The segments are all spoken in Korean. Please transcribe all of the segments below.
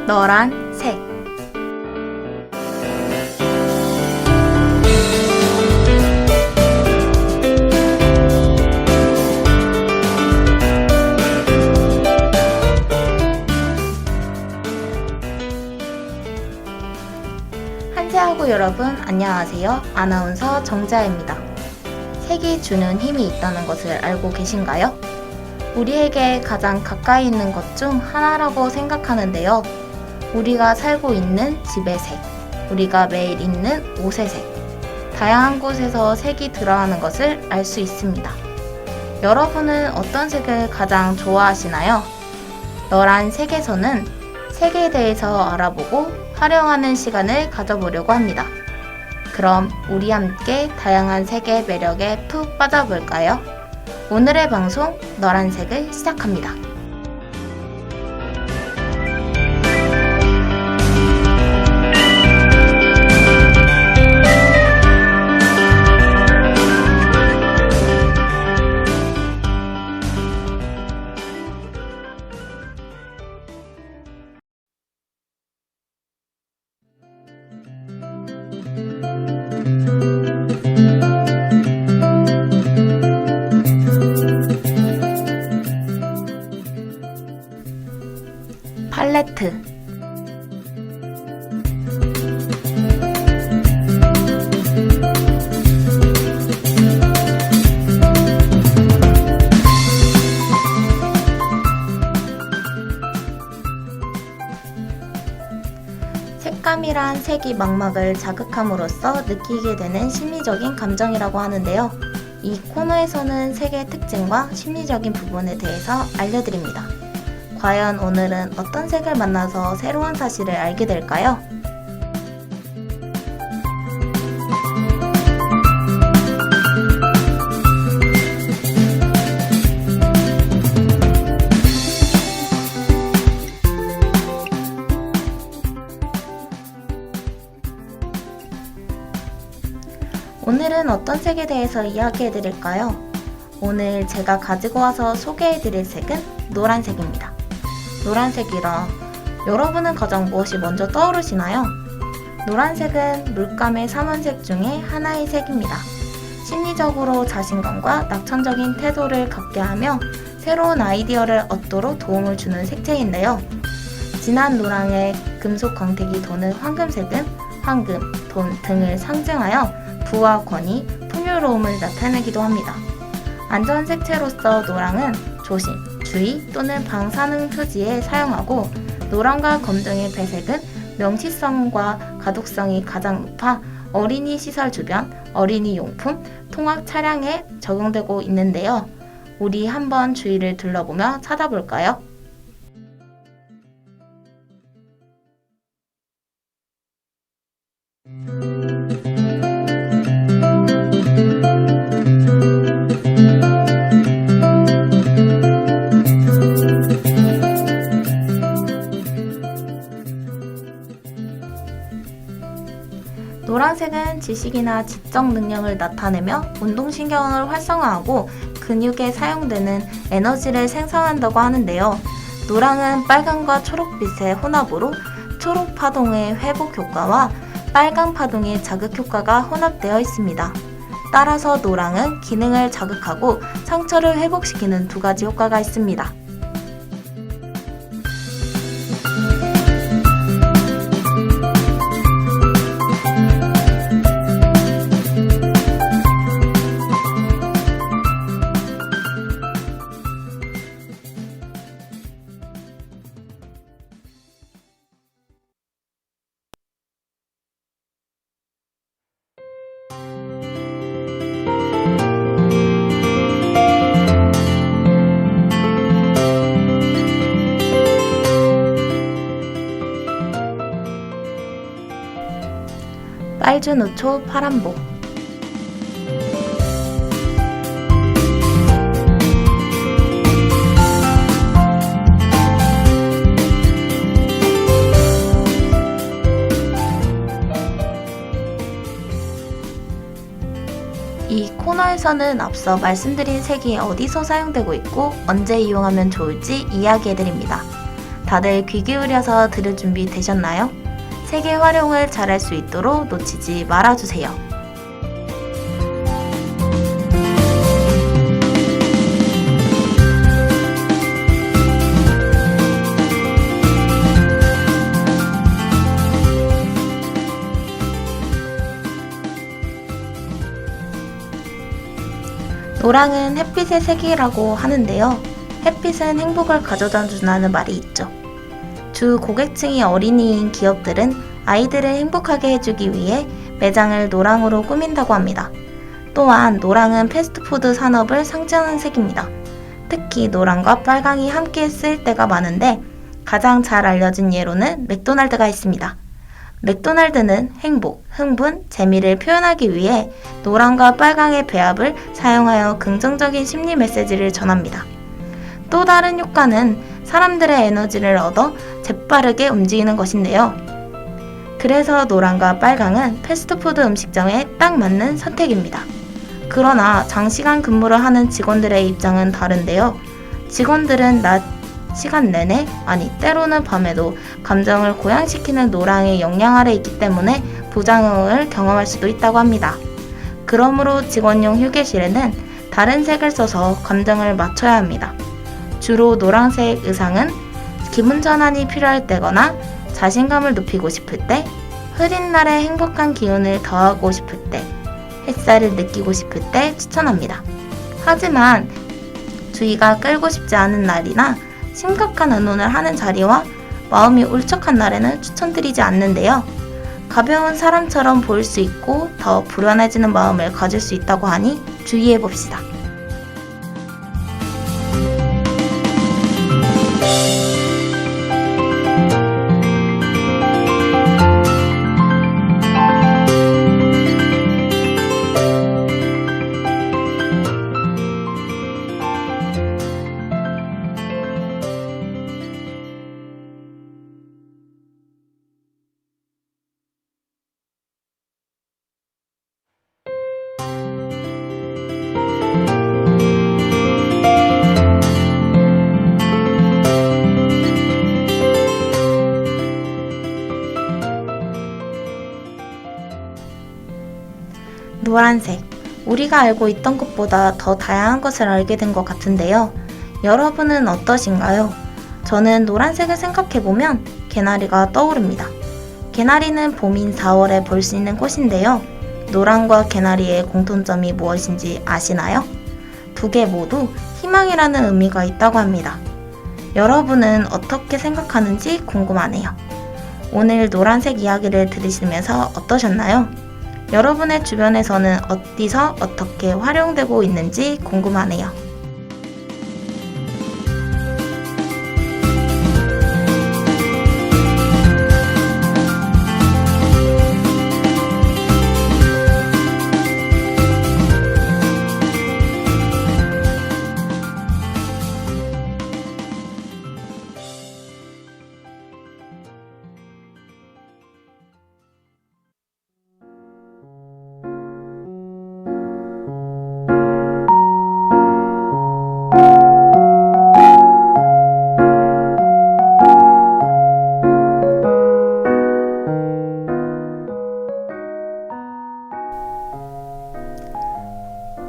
너란 색. 한세하고 여러분 안녕하세요. 아나운서 정자입니다. 색이 주는 힘이 있다는 것을 알고 계신가요? 우리에게 가장 가까이 있는 것 중 하나라고 생각하는데요. 우리가 살고 있는 집의 색, 우리가 매일 입는 옷의 색, 다양한 곳에서 색이 들어가는 것을 알 수 있습니다. 여러분은 어떤 색을 가장 좋아하시나요? 너란 색에서는 색에 대해서 알아보고 활용하는 시간을 가져보려고 합니다. 그럼 우리 함께 다양한 색의 매력에 푹 빠져볼까요? 오늘의 방송 너란 색을 시작합니다. 팔레트. 색감이란 색이 망막을 자극함으로써 느끼게 되는 심리적인 감정이라고 하는데요. 이 코너에서는 색의 특징과 심리적인 부분에 대해서 알려드립니다. 과연 오늘은 어떤 색을 만나서 새로운 사실을 알게 될까요? 오늘은 어떤 색에 대해서 이야기해 드릴까요? 오늘 제가 가지고 와서 소개해 드릴 색은 노란색입니다. 노란색이라 여러분은 가장 무엇이 먼저 떠오르시나요? 노란색은 물감의 3원색 중에 하나의 색입니다. 심리적으로 자신감과 낙천적인 태도를 갖게 하며 새로운 아이디어를 얻도록 도움을 주는 색채인데요. 진한 노랑에 금속 광택이 도는 황금색은 황금, 돈 등을 상징하여 부와 권위, 풍요로움을 나타내기도 합니다. 안전 색채로서 노랑은 조심, 주의 또는 방사능 표지에 사용하고 노랑과 검정의 배색은 명시성과 가독성이 가장 높아 어린이 시설 주변, 어린이 용품, 통학 차량에 적용되고 있는데요. 우리 한번 주위를 둘러보며 찾아볼까요? 노란색은 지식이나 지적 능력을 나타내며 운동신경을 활성화하고 근육에 사용되는 에너지를 생성한다고 하는데요. 노랑은 빨강과 초록빛의 혼합으로 초록 파동의 회복 효과와 빨강 파동의 자극 효과가 혼합되어 있습니다. 따라서 노랑은 기능을 자극하고 상처를 회복시키는 두 가지 효과가 있습니다. 빨주노초 파란보. 이 코너에서는 앞서 말씀드린 색이 어디서 사용되고 있고 언제 이용하면 좋을지 이야기해드립니다. 다들 귀 기울여서 들을 준비 되셨나요? 세계 활용을 잘할 수 있도록 놓치지 말아주세요. 노랑은 햇빛의 색이라고 하는데요. 햇빛은 행복을 가져다 준다는 말이 있죠. 주 고객층이 어린이인 기업들은 아이들을 행복하게 해주기 위해 매장을 노랑으로 꾸민다고 합니다. 또한 노랑은 패스트푸드 산업을 상징하는 색입니다. 특히 노랑과 빨강이 함께 쓰일 때가 많은데 가장 잘 알려진 예로는 맥도날드가 있습니다. 맥도날드는 행복, 흥분, 재미를 표현하기 위해 노랑과 빨강의 배합을 사용하여 긍정적인 심리 메시지를 전합니다. 또 다른 효과는 사람들의 에너지를 얻어 재빠르게 움직이는 것인데요. 그래서 노랑과 빨강은 패스트푸드 음식점에 딱 맞는 선택입니다. 그러나 장시간 근무를 하는 직원들의 입장은 다른데요. 직원들은 낮 시간 내내, 때로는 밤에도 감정을 고양시키는 노랑의 영향 아래 있기 때문에 부작용을 경험할 수도 있다고 합니다. 그러므로 직원용 휴게실에는 다른 색을 써서 감정을 맞춰야 합니다. 주로 노란색 의상은 기분 전환이 필요할 때거나 자신감을 높이고 싶을 때, 흐린 날에 행복한 기운을 더하고 싶을 때, 햇살을 느끼고 싶을 때 추천합니다. 하지만 주의가 끌고 싶지 않은 날이나 심각한 의논을 하는 자리와 마음이 울적한 날에는 추천드리지 않는데요. 가벼운 사람처럼 보일 수 있고 더 불안해지는 마음을 가질 수 있다고 하니 주의해봅시다. 노란색, 우리가 알고 있던 것보다 더 다양한 것을 알게 된 것 같은데요. 여러분은 어떠신가요? 저는 노란색을 생각해보면 개나리가 떠오릅니다. 개나리는 봄인 4월에 볼 수 있는 꽃인데요. 노랑과 개나리의 공통점이 무엇인지 아시나요? 두 개 모두 희망이라는 의미가 있다고 합니다. 여러분은 어떻게 생각하는지 궁금하네요. 오늘 노란색 이야기를 들으시면서 어떠셨나요? 여러분의 주변에서는 어디서 어떻게 활용되고 있는지 궁금하네요.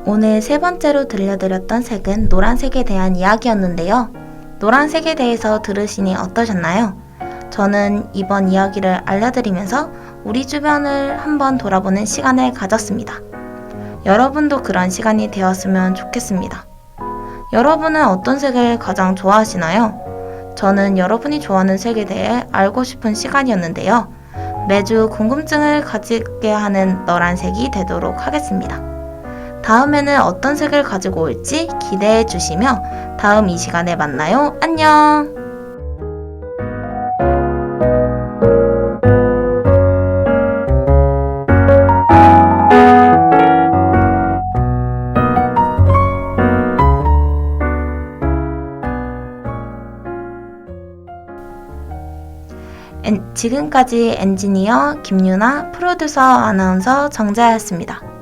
오늘 세 번째로 들려드렸던 색은 노란색에 대한 이야기였는데요. 노란색에 대해서 들으시니 어떠셨나요? 저는 이번 이야기를 알려드리면서 우리 주변을 한번 돌아보는 시간을 가졌습니다. 여러분도 그런 시간이 되었으면 좋겠습니다. 여러분은 어떤 색을 가장 좋아하시나요? 저는 여러분이 좋아하는 색에 대해 알고 싶은 시간이었는데요. 매주 궁금증을 가지게 하는 노란색이 되도록 하겠습니다. 다음에는 어떤 색을 가지고 올지 기대해 주시며 다음 이 시간에 만나요. 안녕! 지금까지 엔지니어 김유나, 프로듀서 아나운서 정자였습니다.